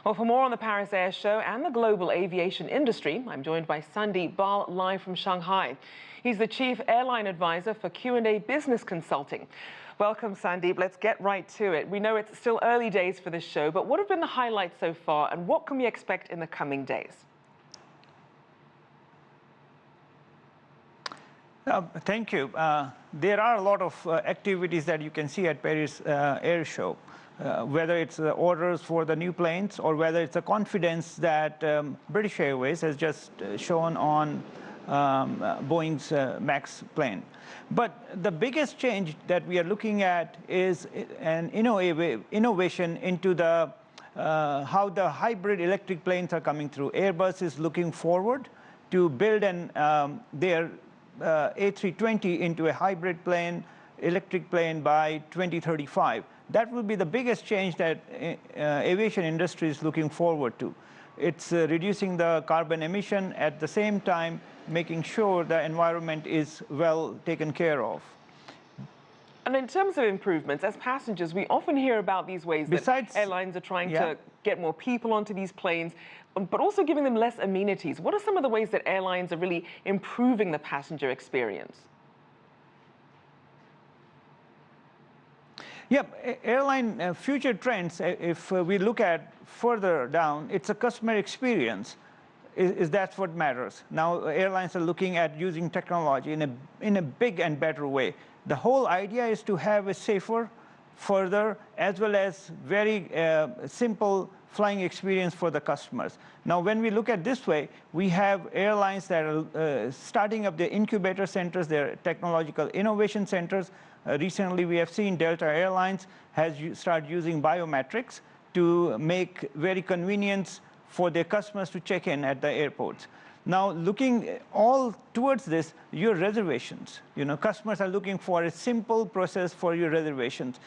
Well, for more on the Paris Air Show and the global aviation industry, I'm joined by Sandeep Bahl, live from Shanghai. He's the Chief Airline Advisor for Q&A Business Consulting. Welcome, Sandeep. Let's get right to it. We know it's still early days for this show, but what have been the highlights so far, and what can we expect in the coming days? Thank you. There are a lot of activities that you can see at Paris Air Show, whether it's orders for the new planes or whether it's a confidence that British Airways has just shown on Boeing's MAX plane. But the biggest change that we are looking at is an innovation into the how the hybrid electric planes are coming through. Airbus is looking forward to build their A320 into a hybrid plane, electric plane by 2035. That will be the biggest change that aviation industry is looking forward to. It's reducing the carbon emission, at the same time making sure the environment is well taken care of. And in terms of improvements, as passengers, we often hear about these ways that airlines are trying to get more people onto these planes, but also giving them less amenities. What are some of the ways that airlines are really improving the passenger experience? Yeah, airline future trends, if we look at further down, it's a customer experience. That's what matters. Now, airlines are looking at using technology in a big and better way. The whole idea is to have a safer, further, as well as very simple flying experience for the customers. Now, when we look at this way, we have airlines that are starting up their incubator centers, their technological innovation centers. Recently, we have seen Delta Airlines has started using biometrics to make very convenient for their customers to check in at the airports. Now, looking all towards this, your reservations. Customers are looking for a simple process for your reservations.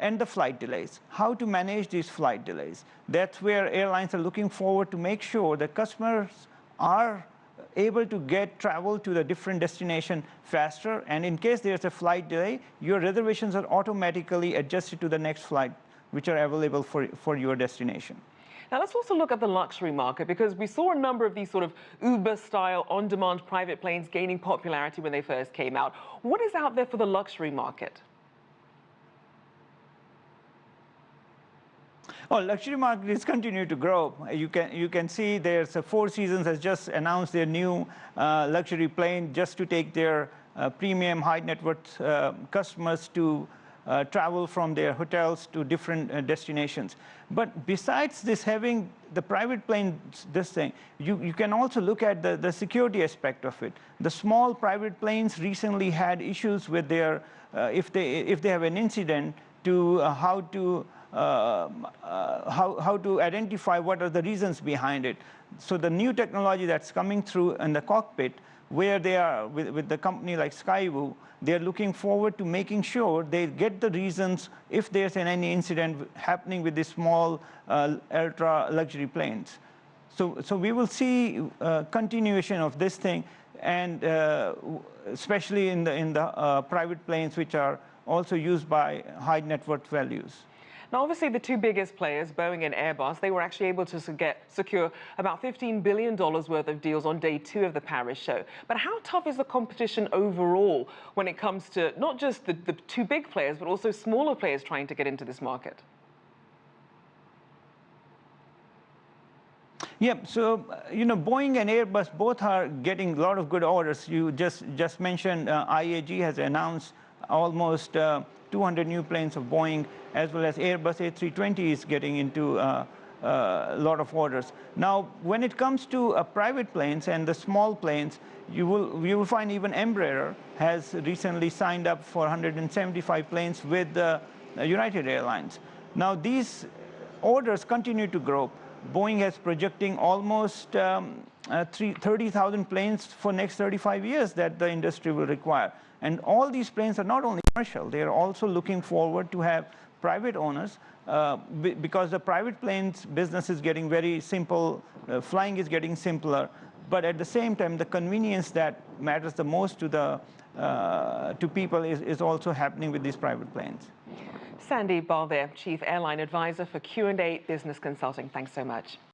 And the flight delays, how to manage these flight delays. That's where airlines are looking forward to make sure that customers are able to travel to the different destination faster. And in case there's a flight delay, your reservations are automatically adjusted to the next flight, which are available for your destination. Now, let's also look at the luxury market, because we saw a number of these sort of Uber-style, on-demand private planes gaining popularity when they first came out. What is out there for the luxury market? Oh, luxury market is continuing to grow. You can see there's Four Seasons has just announced their new luxury plane just to take their premium high net worth customers to travel from their hotels to different destinations. But besides this, having the private plane, you can also look at the security aspect of it. The small private planes recently had issues with their, if they have an incident, to how to identify what are the reasons behind it. So the new technology that's coming through in the cockpit, where they are with the company like Skyview, they're looking forward to making sure they get the reasons if there's any incident happening with these small ultra luxury planes. So we will see continuation of this thing, and especially in the private planes, which are also used by high net worth values. Now, obviously, the two biggest players, Boeing and Airbus, they were actually able to secure about $15 billion worth of deals on day 2 of the Paris show. But how tough is the competition overall when it comes to not just the two big players, but also smaller players trying to get into this market? Yeah, so Boeing and Airbus both are getting a lot of good orders. You just mentioned IAG has announced almost 200 new planes of Boeing, as well as Airbus A320 is getting into a lot of orders. Now, when it comes to private planes and the small planes, you will find even Embraer has recently signed up for 175 planes with United Airlines. Now, these orders continue to grow. Boeing is projecting almost 30,000 planes for next 35 years that the industry will require. And all these planes are not only commercial, they are also looking forward to have private owners, because the private planes business is getting very simple, flying is getting simpler, but at the same time, the convenience that matters the most to people is also happening with these private planes. Sandeep Bahl there, Chief Airline Advisor for Q&A Business Consulting. Thanks so much.